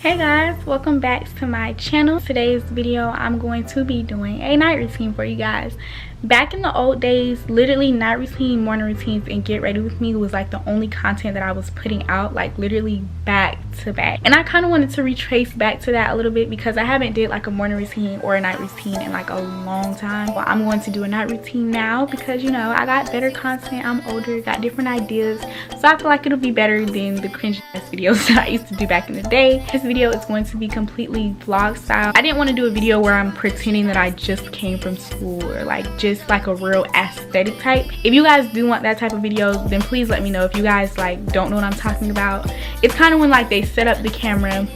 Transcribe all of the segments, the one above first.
Hey guys, welcome back to my channel. Today's video I'm going to be doing a night routine for you guys. Back in the old days, literally night routine, morning routines, and get ready with me was like the only content that I was putting out, like literally back to back. And I kind of wanted to retrace back to that a little bit because I haven't did like a morning routine or a night routine in like a long time. Well, I'm going to do a night routine now because, you know, I got better content, I'm older, got different ideas, so I feel like it'll be better than the cringe ass videos that I used to do back in the day. This video is going to be completely vlog style. I didn't want to do a video where I'm pretending that I just came from school or like just like a real aesthetic type. If you guys do want that type of video, then please let me know. If you guys like don't know what I'm talking about, it's kind of when like they set up the camera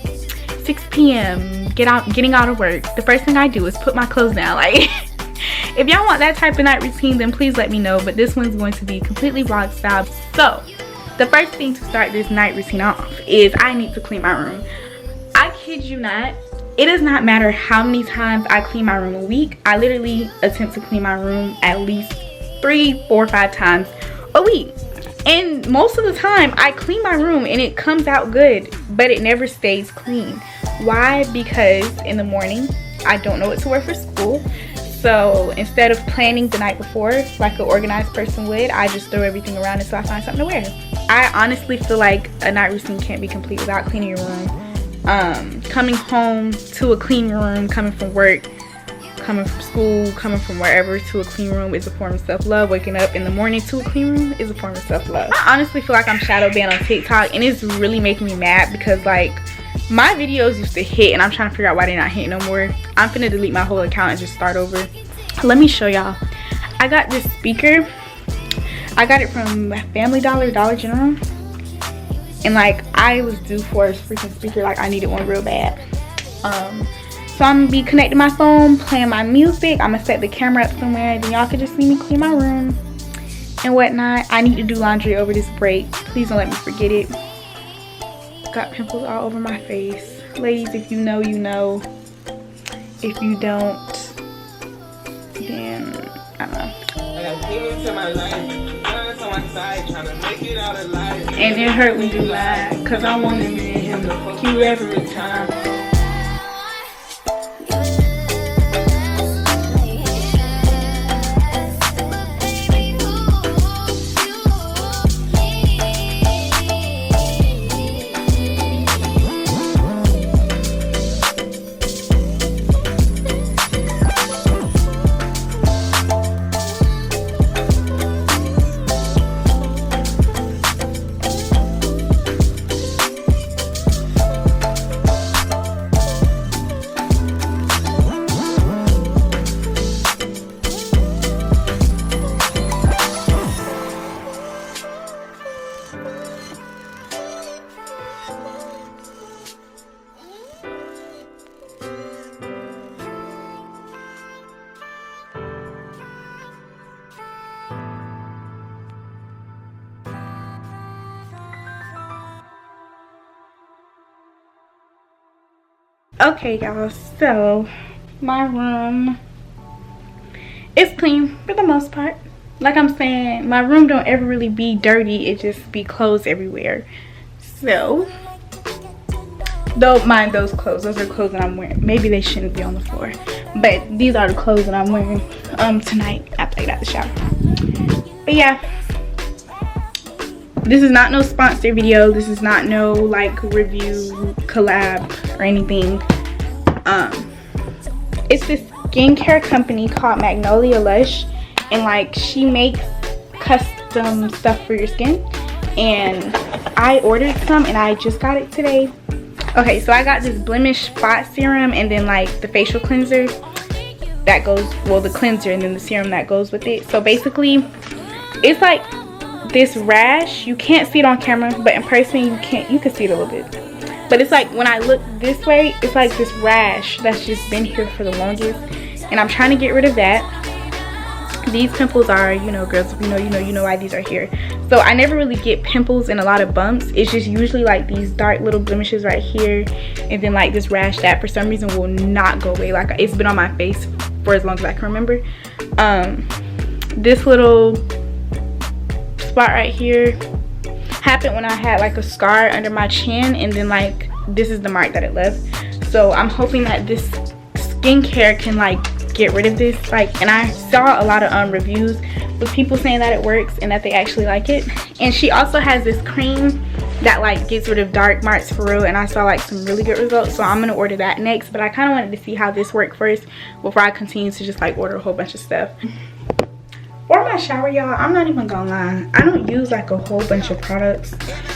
6 p.m. getting out of work, the first thing I do is put my clothes down. Like if y'all want that type of night routine, then please let me know, but this one's going to be completely vlog style. So the first thing to start this night routine off is I need to clean my room. I kid you not, it does not matter how many times I clean my room a week. I literally attempt to clean my room at least 3, 4, 5 times a week. And most of the time I clean my room and it comes out good, but it never stays clean. Why? Because in the morning I don't know what to wear for school. So instead of planning the night before like an organized person would, I just throw everything around until I find something to wear. I honestly feel like a night routine can't be complete without cleaning your room. Coming home to a clean room, coming from work, coming from school, coming from wherever to a clean room is a form of self-love. Waking up in the morning to a clean room is a form of self-love. I honestly feel like I'm shadow banned on TikTok, and it's really making me mad because like my videos used to hit and I'm trying to figure out why they're not hitting no more. I'm finna delete my whole account and just start over. Let me show y'all. I got this speaker. I got it from Family Dollar, Dollar General. And like I was due for a freaking speaker, like I needed one real bad. So I'm gonna be connecting my phone, playing my music. I'm gonna set the camera up somewhere and then y'all can just see me clean my room and whatnot. I need to do laundry over this break. Please don't let me forget it. Got pimples all over my face. Ladies, if you know, you know. If you don't, then I don't know. And it hurt when you lied, cause I wanted me and him to fuck you every time. Okay y'all, so my room is clean for the most part. Like I'm saying, my room don't ever really be dirty, it just be clothes everywhere. So don't mind those clothes, those are clothes that I'm wearing. Maybe they shouldn't be on the floor, but these are the clothes that I'm wearing tonight after I got out the shower. But yeah, this is not no sponsor video, this is not no like review collab or anything. It's this skincare company called Magnolia Lush, and like she makes custom stuff for your skin, and I ordered some and I just got it today. Okay, so I got this Blemish spot serum and then like the facial cleanser that goes, well, the cleanser and then the serum that goes with it. So basically it's like this rash. You can't see it on camera, but in person you can see it a little bit. But it's like when I look this way, it's like this rash that's just been here for the longest, and I'm trying to get rid of that. These pimples are, you know, girls, if you know why these are here. So I never really get pimples and a lot of bumps. It's just usually like these dark little blemishes right here, and then like this rash that for some reason will not go away. Like it's been on my face for as long as I can remember. This little spot right here happened when I had like a scar under my chin, and then like this is the mark that it left. So I'm hoping that this skincare can like get rid of this. Like, and I saw a lot of reviews with people saying that it works and that they actually like it. And she also has this cream that like gets rid of dark marks for real, and I saw like some really good results. So I'm gonna order that next, but I kind of wanted to see how this worked first before I continue to just like order a whole bunch of stuff. For my shower, y'all, I'm not even gonna lie, I don't use like a whole bunch of products.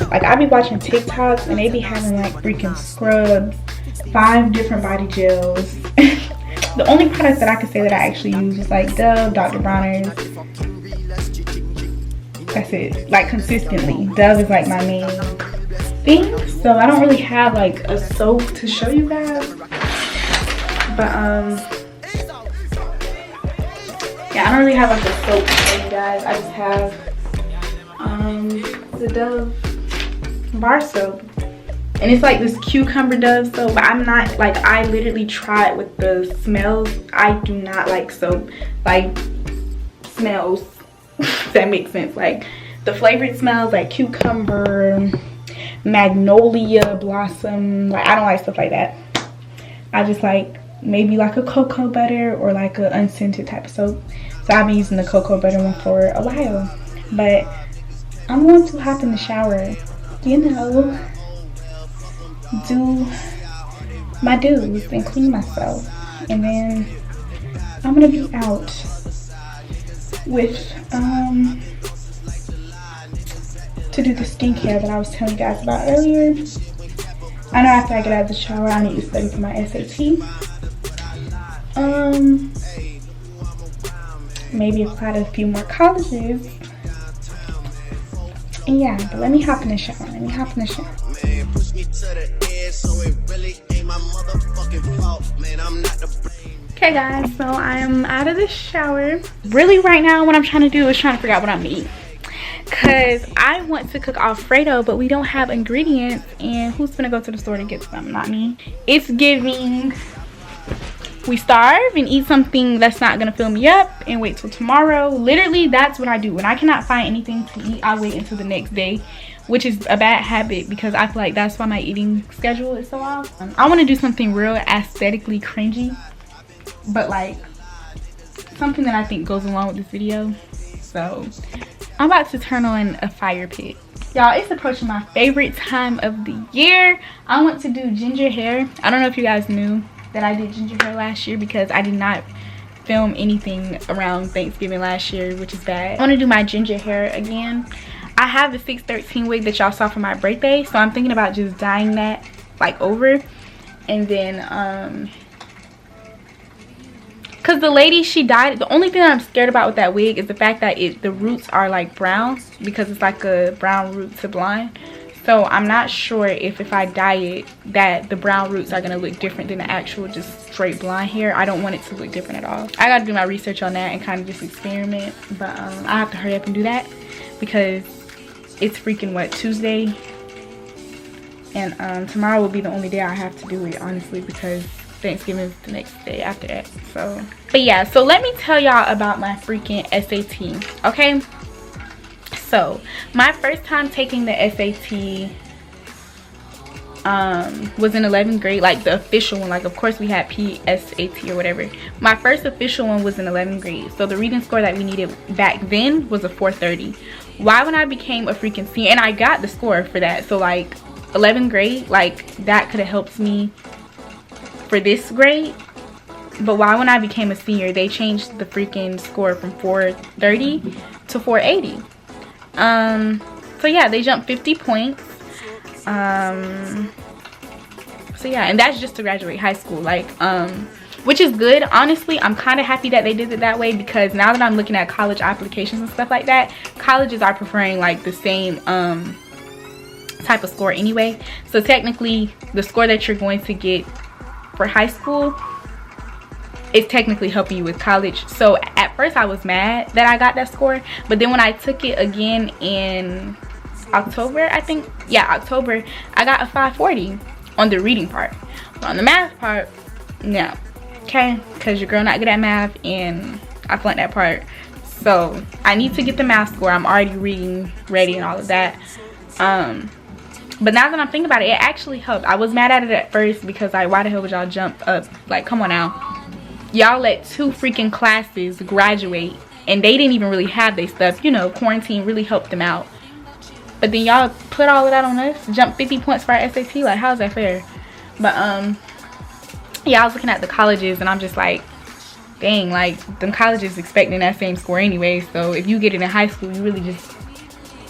Like, I be watching TikToks and they be having like freaking scrubs, 5 different body gels. The only product that I can say that I actually use is like Dove, Dr. Bronner's. That's it. Like, consistently, Dove is like my main thing. So I don't really have like a soap to show you guys. But yeah, I don't really have like a soap to show you guys. I just have the Dove bar soap. And it's like this cucumber Dove soap, but I'm not, like, I literally tried with the smells. I do not like soap, like, smells, if that makes sense. Like, the flavored smells, like cucumber, magnolia blossom, like, I don't like stuff like that. I just like maybe like a cocoa butter or like an unscented type of soap. So I've been using the cocoa butter one for a while. But I'm going to hop in the shower, you know, do my do's and clean myself, and then I'm gonna be out with to do the skincare that I was telling you guys about earlier. I know after I get out of the shower I need to study for my SAT. Maybe apply to a few more colleges. And yeah, but let me hop in the shower. Okay guys, so I am out of the shower. Really right now what I'm trying to do is trying to figure out what I'm gonna eat, because I want to cook Alfredo, but we don't have ingredients, and who's gonna go to the store to get some? Not me. It's giving we starve and eat something that's not gonna fill me up and wait till tomorrow. Literally, that's what I do. When I cannot find anything to eat, I wait until the next day, which is a bad habit because I feel like that's why my eating schedule is so off. I want to do something real aesthetically cringy, but like something that I think goes along with this video. So I'm about to turn on a fire pit. Y'all, it's approaching my favorite time of the year. I want to do ginger hair. I don't know if you guys knew that I did ginger hair last year, because I did not film anything around Thanksgiving last year, which is bad. I want to do my ginger hair again. I have the 613 wig that y'all saw for my birthday, so I'm thinking about just dyeing that like over, and then because the lady, she dyed it. The only thing that I'm scared about with that wig is the fact that the roots are like brown, because it's like a brown root to blonde. So I'm not sure if I dye it that the brown roots are going to look different than the actual just straight blonde hair. I don't want it to look different at all. I got to do my research on that and kind of just experiment. But I have to hurry up and do that because it's freaking what, Tuesday? And tomorrow will be the only day I have to do it, honestly, because Thanksgiving is the next day after that. So, but yeah, so let me tell y'all about my freaking SAT, okay? So my first time taking the SAT was in 11th grade, like the official one. Like, of course we had PSAT or whatever. My first official one was in 11th grade. So the reading score that we needed back then was a 430. Why, when I became a freaking senior, and I got the score for that, so like 11th grade, like that could have helped me for this grade. But why, when I became a senior, they changed the freaking score from 430 to 480. So yeah, they jumped 50 points. So yeah, and that's just to graduate high school, like which is good. Honestly, I'm kind of happy that they did it that way, because now that I'm looking at college applications and stuff like that, colleges are preferring like the same type of score anyway. So technically the score that you're going to get for high school is technically helping you with college. So at first I was mad that I got that score, but then when I took it again in October, I think, yeah, October, I got a 540 on the reading part. But on the math part, no. Okay, because your girl not good at math and I flunked that part. So I need to get the math score. I'm already reading ready and all of that. But now that I'm thinking about it, it actually helped. I was mad at it at first because like, why the hell would y'all jump up? Like, come on now. Y'all let 2 freaking classes graduate and they didn't even really have their stuff. You know, quarantine really helped them out. But then y'all put all of that on us, jump 50 points for our SAT. Like, how's that fair? But yeah, I was looking at the colleges and I'm just like, dang, like them colleges expecting that same score anyway. So if you get it in high school, you really just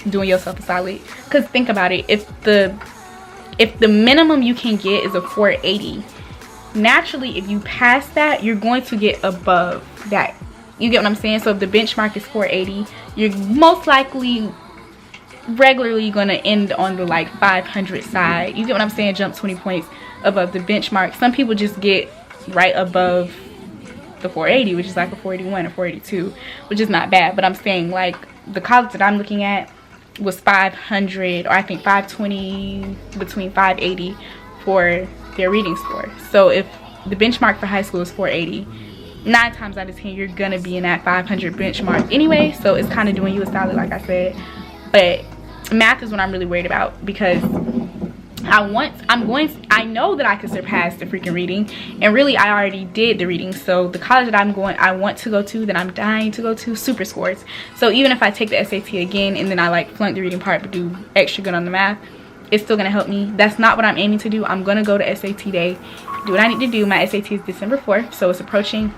doing yourself a solid. Because think about it, if the minimum you can get is a 480, naturally if you pass that, you're going to get above that. You get what I'm saying? So if the benchmark is 480, you're most likely regularly gonna end on the like 500 side. You get what I'm saying? Jump 20 points above the benchmark. Some people just get right above the 480, which is like a 481 or 482, which is not bad. But I'm saying like the college that I'm looking at was 500, or I think 520, between 580 for their reading score. So if the benchmark for high school is 480, 9 times out of 10 you're gonna be in that 500 benchmark anyway. So it's kind of doing you a solid, like I said. But math is what I'm really worried about, because I know that I could surpass the freaking reading, and really I already did the reading. So the college that I want to go to, that I'm dying to go to, super scores. So even if I take the SAT again and then I like flunk the reading part but do extra good on the math, it's still gonna help me. That's not what I'm aiming to do. I'm gonna go to SAT day, do what I need to do. My SAT is December 4th, so it's approaching.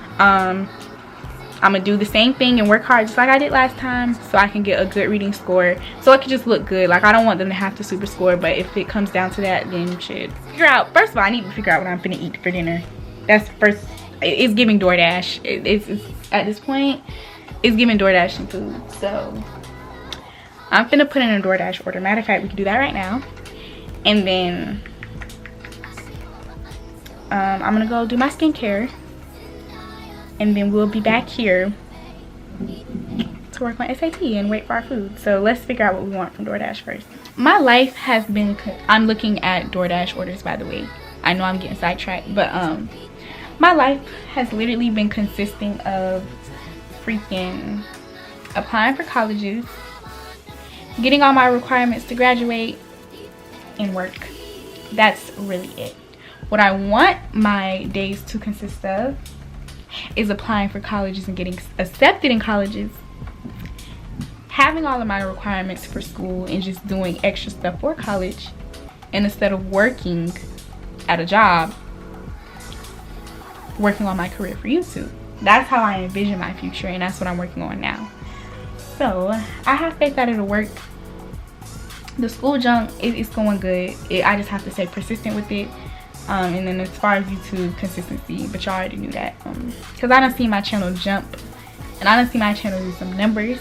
I'm gonna do the same thing and work hard just like I did last time, so I can get a good reading score, so it can just look good. Like, I don't want them to have to super score, but if it comes down to that, then shit. Figure out, first of all, I need to figure out what I'm gonna eat for dinner. That's first. It's giving DoorDash. It's at this point, it's giving DoorDash some food. So I'm finna put in a DoorDash order. Matter of fact, we can do that right now, and then I'm gonna go do my skincare, and then we'll be back here to work on SAT and wait for our food. So let's figure out what we want from DoorDash first. My life has been, I'm looking at DoorDash orders, by the way. I know I'm getting sidetracked, but my life has literally been consisting of freaking applying for colleges, getting all my requirements to graduate, and work. That's really it. What I want my days to consist of is applying for colleges and getting accepted in colleges, having all of my requirements for school, and just doing extra stuff for college. And instead of working at a job, working on my career for YouTube. That's how I envision my future, and that's what I'm working on now. So I have faith that it'll work. The school junk is going good. I just have to stay persistent with it. And then as far as YouTube consistency, but y'all already knew that, because I done seen my channel jump, and I done seen my channel do some numbers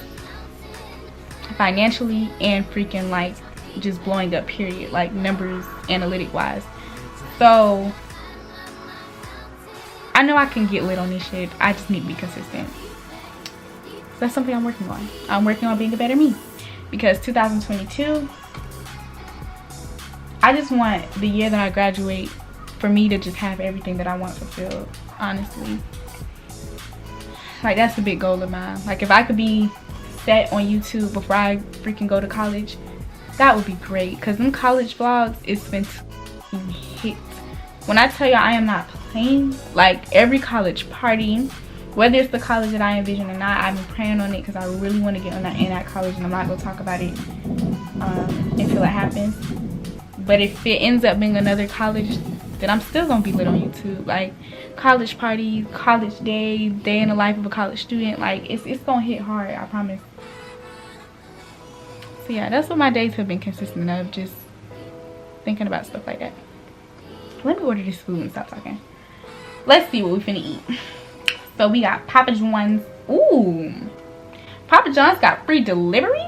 financially and freaking like just blowing up, period, like numbers analytic wise. So I know I can get lit on this shit. I just need to be consistent. So that's something I'm working on. I'm working on being a better me, because 2022, I just want the year that I graduate for me to just have everything that I want fulfilled, honestly. Like, that's a big goal of mine. Like, if I could be set on YouTube before I freaking go to college, that would be great. Because them college vlogs, it's been hit. When I tell you I am not playing, like every college party, whether it's the college that I envision or not, I've been praying on it because I really want to get on in that college, and I'm not going to talk about it until it happens. But if it ends up being another college, then I'm still gonna be lit on YouTube. Like, college parties, college day in the life of a college student, like it's gonna hit hard, I promise. So yeah, that's what my days have been consistent of, just thinking about stuff like that. Let me order this food and stop talking. Let's see what we finna eat. So we got Papa John's. Ooh, Papa John's got free delivery.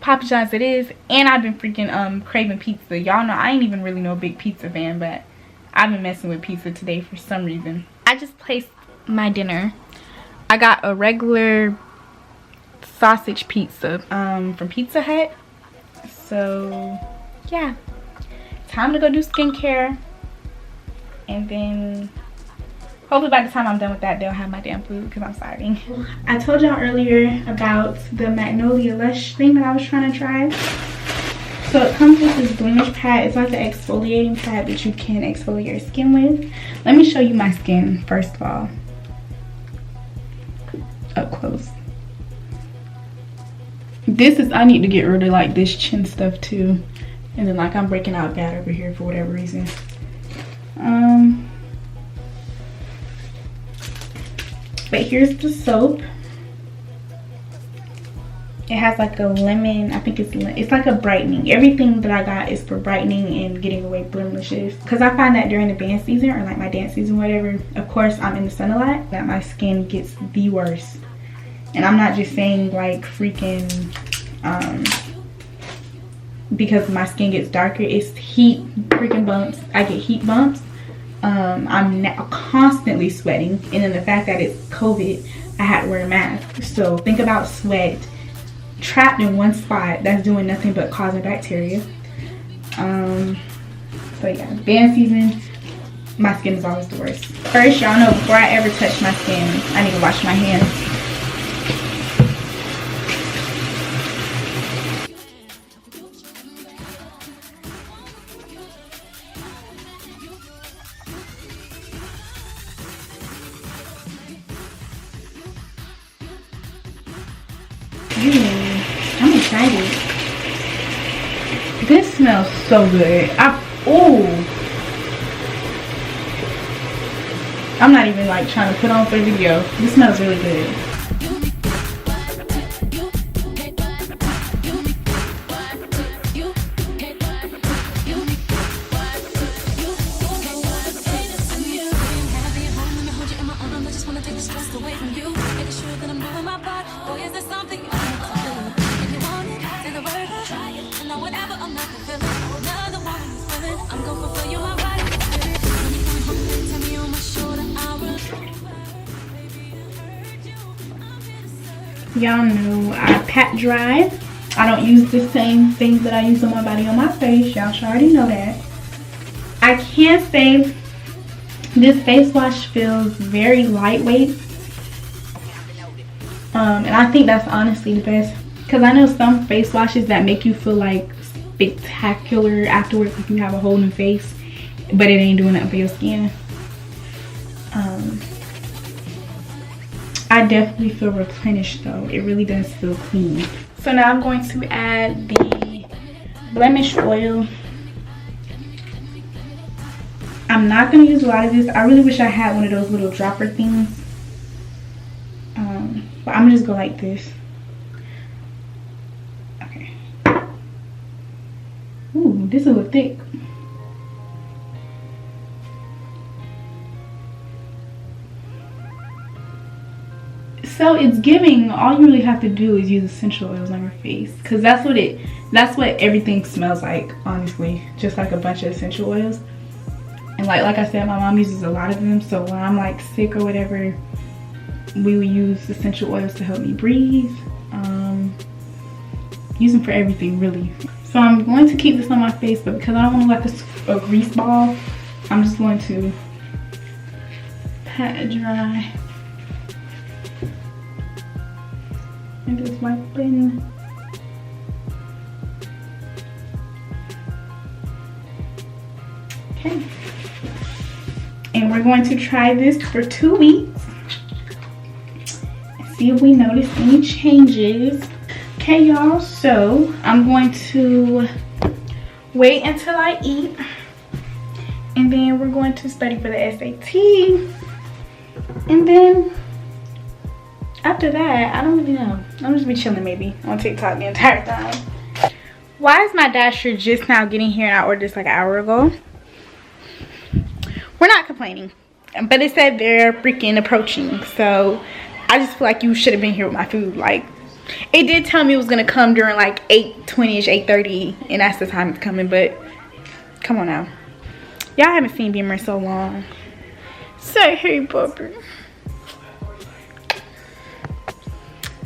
Papa John's it is. And I've been freaking craving pizza. Y'all know I ain't even really no big pizza fan, but I've been messing with pizza today for some reason. I just placed my dinner. I got a regular sausage pizza from Pizza Hut. So yeah, time to go do skincare, and then hopefully by the time I'm done with that, they'll have my damn food, because I'm starving. I told y'all earlier about the Magnolia Lush thing that I was trying to try. So it comes with this blemish pad. It's like an exfoliating pad that you can exfoliate your skin with. Let me show you my skin first of all, up close. I need to get rid of like this chin stuff too, and then like I'm breaking out bad over here for whatever reason. But here's the soap. It has like a lemon, I think it's like a brightening. Everything that I got is for brightening and getting away blemishes, because I find that during the band season or like my dance season, whatever, of course I'm in the sun a lot, that my skin gets the worst. And I'm not just saying like freaking because my skin gets darker. It's heat freaking bumps. I get heat bumps. I'm now constantly sweating, and then the fact that it's COVID, I had to wear a mask. So think about sweat trapped in one spot that's doing nothing but causing bacteria. So yeah, band season, my skin is always the worst. First, y'all know, before I ever touch my skin, I need to wash my hands. I'm excited. This smells so good. I'm not even like trying to put on for the video. This smells really good. Y'all know I pat dry. I don't use the same things that I use on my body on my face. Y'all should already know that. I can say this face wash feels very lightweight. And I think that's honestly the best. Because I know some face washes that make you feel like spectacular afterwards if you have a whole new face. But it ain't doing nothing for your skin. I definitely feel replenished though. It really does feel clean. So now I'm going to add the Blemish Oil. I'm not going to use a lot of this. I really wish I had one of those little dropper things. But I'm going to just go like this. Okay. Ooh, this is a little thick. So it's giving, all you really have to do is use essential oils on your face, because that's what everything smells like, honestly, just like a bunch of essential oils. And like I said, my mom uses a lot of them, so when I'm like sick or whatever, we will use essential oils to help me breathe. Use them for everything really. So I'm going to keep this on my face, but because I don't want to like a grease ball, I'm just going to pat it dry. And just wipe in. Okay. And we're going to try this for 2 weeks. And see if we notice any changes. Okay, y'all. So I'm going to wait until I eat. And then we're going to study for the SAT. And then after that, I don't really know. I'm just be chilling maybe on TikTok the entire time. Why is my dasher just now getting here and I ordered this like an hour ago? We're not complaining. But it said they're freaking approaching. So I just feel like you should have been here with my food. Like, it did tell me it was going to come during like 8:20ish, 8:30. And that's the time it's coming. But come on now. Y'all haven't seen Beamer in so long. Say hey, puppy.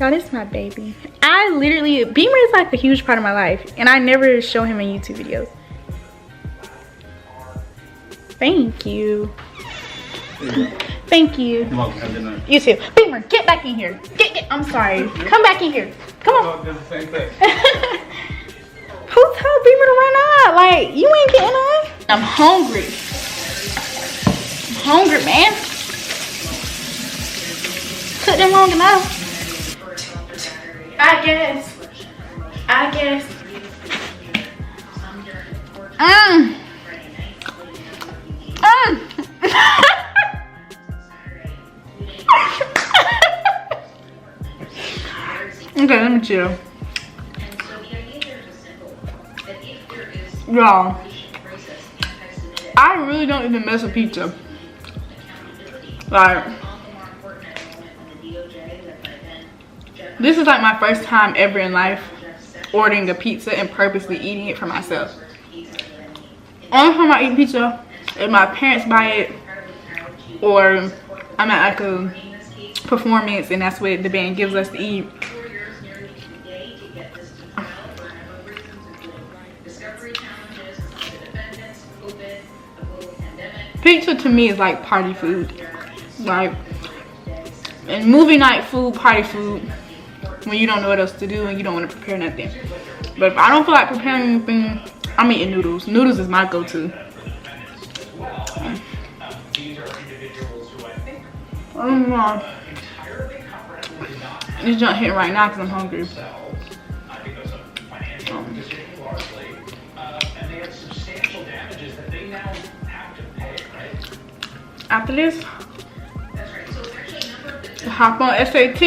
Y'all, this is my baby. I literally, Beamer is like a huge part of my life, and I never show him in YouTube videos. Thank you. Thank you. You're welcome. Have a good night. You too. Beamer, get back in here. I'm sorry. Come back in here. Come on. Who told for people to run out. Like, you ain't getting none. I'm hungry. I'm hungry, man. Cooked them long enough. I guess. Okay, let me chill. Y'all, I really don't even mess with pizza. Like, this is like my first time ever in life ordering a pizza and purposely eating it for myself. Only time I eat pizza is my parents buy it, or I'm at like a performance and that's what the band gives us to eat. Pizza to me is like party food. Like, and movie night food, party food, when you don't know what else to do and you don't want to prepare nothing. But if I don't feel like preparing anything, I'm eating noodles. Noodles is my go-to. This junk hitting right now because I'm hungry. After this, hop on SAT,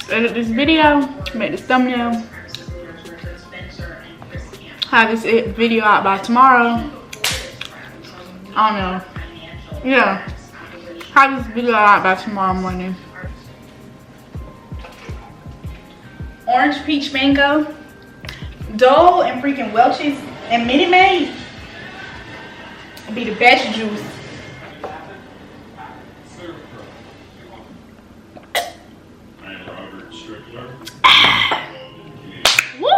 edit this video, make this thumbnail, have this video out by tomorrow. I don't know. Yeah, have this video out by tomorrow morning. Orange, peach, mango, Dole, and freaking Welch's and Minute Maid be the best juice. Woo!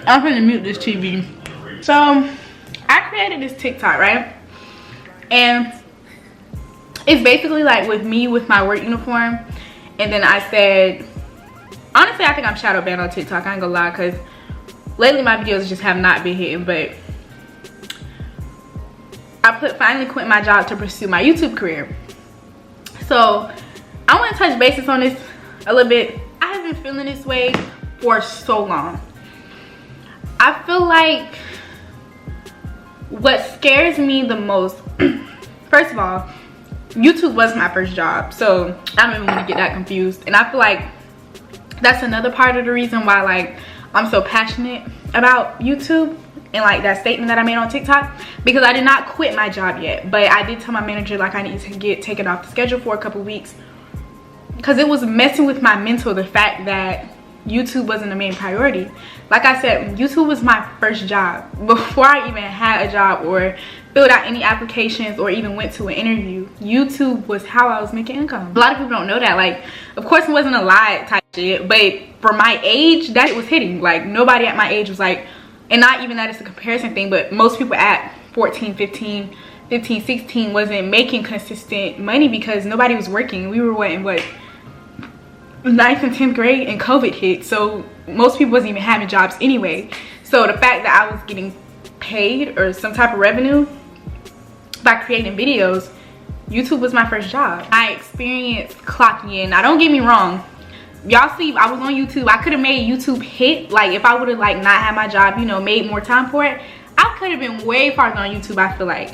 I'm gonna mute this TV. So I created this TikTok, right? And it's basically like with me with my work uniform. And then I said, honestly, I think I'm shadow banned on TikTok. I ain't gonna lie, because lately my videos just have not been hitting. But I finally quit my job to pursue my YouTube career. So I want to touch bases on this a little bit. I have been feeling this way for so long. I feel like what scares me the most, first of all, YouTube was my first job, so I don't even want to get that confused. And I feel like that's another part of the reason why like I'm so passionate about YouTube and like that statement that I made on TikTok, because I did not quit my job yet, but I did tell my manager like I need to get taken off the schedule for a couple weeks because it was messing with my mental, the fact that YouTube wasn't the main priority. Like I said, YouTube was my first job. Before I even had a job or filled out any applications or even went to an interview, YouTube was how I was making income. A lot of people don't know that. Like, of course it wasn't a lie type shit, but for my age, that was hitting. Like, nobody at my age was like, and not even that it's a comparison thing, but most people at 14, 15, 16 wasn't making consistent money because nobody was working. We were in what, 9th and 10th grade, and COVID hit, so most people wasn't even having jobs anyway. So the fact that I was getting paid or some type of revenue by creating videos, YouTube was my first job. I experienced clocking in. Now don't get me wrong, y'all see I was on YouTube. I could have made YouTube hit. Like if I would have like not had my job, you know, made more time for it, I could have been way farther on YouTube, I feel like.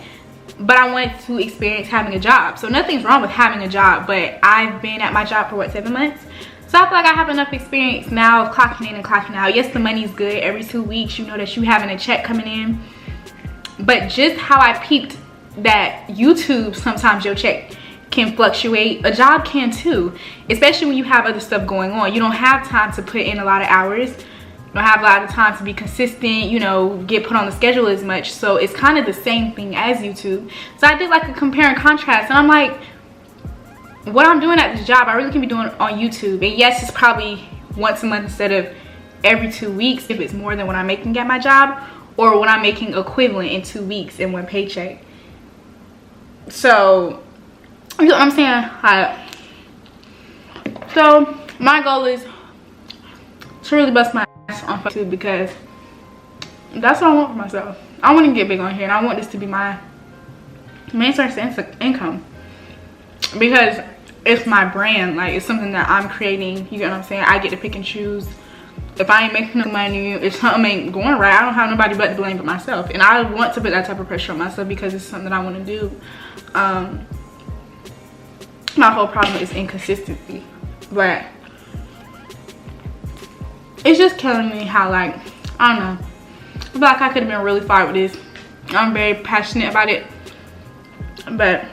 But I wanted to experience having a job. So nothing's wrong with having a job, but I've been at my job for what, 7 months? So I feel like I have enough experience now of clocking in and clocking out. Yes, the money's good. Every 2 weeks, you know that you having a check coming in. But just how I peeped that YouTube, sometimes your check can fluctuate. A job can too, especially when you have other stuff going on. You don't have time to put in a lot of hours. You don't have a lot of time to be consistent, you know, get put on the schedule as much. So it's kind of the same thing as YouTube. So I did like a compare and contrast, and I'm like, what I'm doing at this job, I really can be doing on YouTube. And yes, it's probably once a month instead of every 2 weeks if it's more than what I'm making at my job, or what I'm making equivalent in 2 weeks in one paycheck. So, you know what I'm saying? So my goal is to really bust my ass on YouTube, because that's what I want for myself. I want to get big on here, and I want this to be my main source of income, because it's my brand. Like, it's something that I'm creating. You get what I'm saying? I get to pick and choose. If I ain't making no money, if something ain't going right, I don't have nobody but to blame but myself. And I want to put that type of pressure on myself because it's something that I want to do. My whole problem is inconsistency, but it's just killing me how, like, I don't know, I feel like I could have been really far with this. I'm very passionate about it, but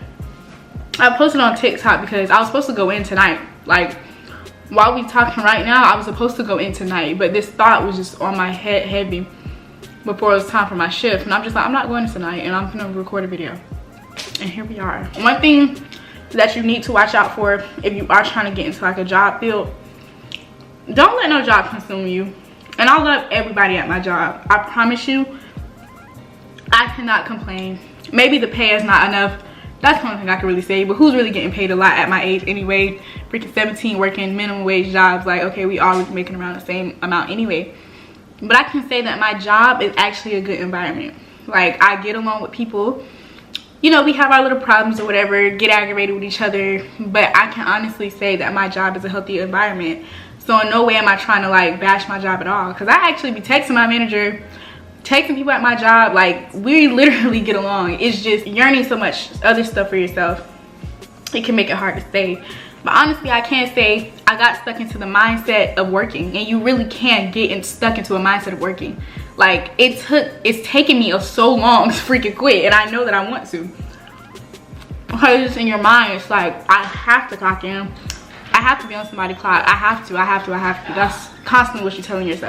I posted on TikTok because I was supposed to go in tonight. Like, while we talking right now, I was supposed to go in tonight, but this thought was just on my head heavy before it was time for my shift, and I'm just like, I'm not going in tonight, and I'm gonna record a video. And here we are. One thing that you need to watch out for if you are trying to get into like a job field, don't let no job consume you. And I love everybody at my job. I promise you, I cannot complain. Maybe the pay is not enough. That's the only thing I can really say. But who's really getting paid a lot at my age anyway? Freaking 17 working minimum wage jobs. Like, okay, we all making around the same amount anyway. But I can say that my job is actually a good environment. Like, I get along with people. You know, we have our little problems or whatever, get aggravated with each other, but I can honestly say that my job is a healthy environment. So in no way am I trying to like bash my job at all, because I actually be texting my manager, texting people at my job. Like, we literally get along. It's just yearning so much other stuff for yourself, it can make it hard to stay. But honestly, I can't say I got stuck into the mindset of working, and you really can get stuck into a mindset of working. Like, it's taken me so long to freaking quit, and I know that I want to. Because it's in your mind, it's like, I have to clock in. I have to be on somebody's clock. I have to. That's constantly what you're telling yourself.